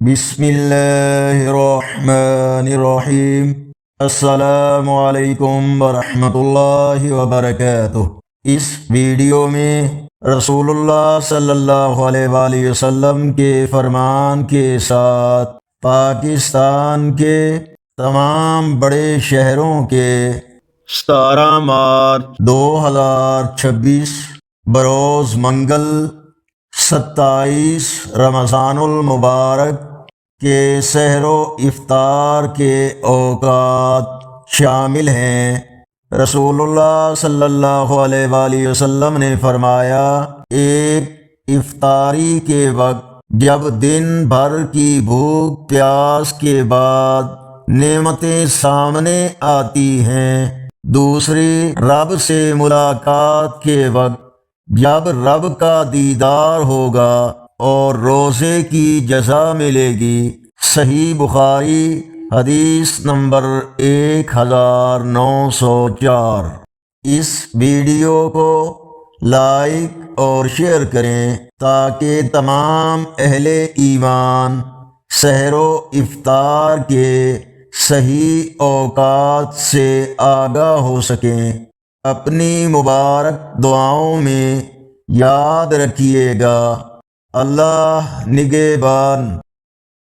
بسم اللہ الرحمن الرحیم۔ السلام علیکم ورحمۃ اللہ وبرکاتہ۔ اس ویڈیو میں رسول اللہ صلی اللہ علیہ وآلہ وسلم کے فرمان کے ساتھ پاکستان کے تمام بڑے شہروں کے 17 مارچ 2026 بروز منگل 27 رمضان المبارک کے سحر و افطار کے اوقات شامل ہیں۔ رسول اللہ صلی اللہ علیہ وآلہ وسلم نے فرمایا، ایک افطاری کے وقت جب دن بھر کی بھوک پیاس کے بعد نعمتیں سامنے آتی ہیں، دوسری رب سے ملاقات کے وقت جب رب کا دیدار ہوگا اور روزے کی جزا ملے گی۔ صحیح بخاری حدیث نمبر 1904۔ اس ویڈیو کو لائک اور شیئر کریں تاکہ تمام اہل ایمان سحر و افطار کے صحیح اوقات سے آگاہ ہو سکیں۔ اپنی مبارک دعاؤں میں یاد رکھیے گا۔ اللہ نگہبان۔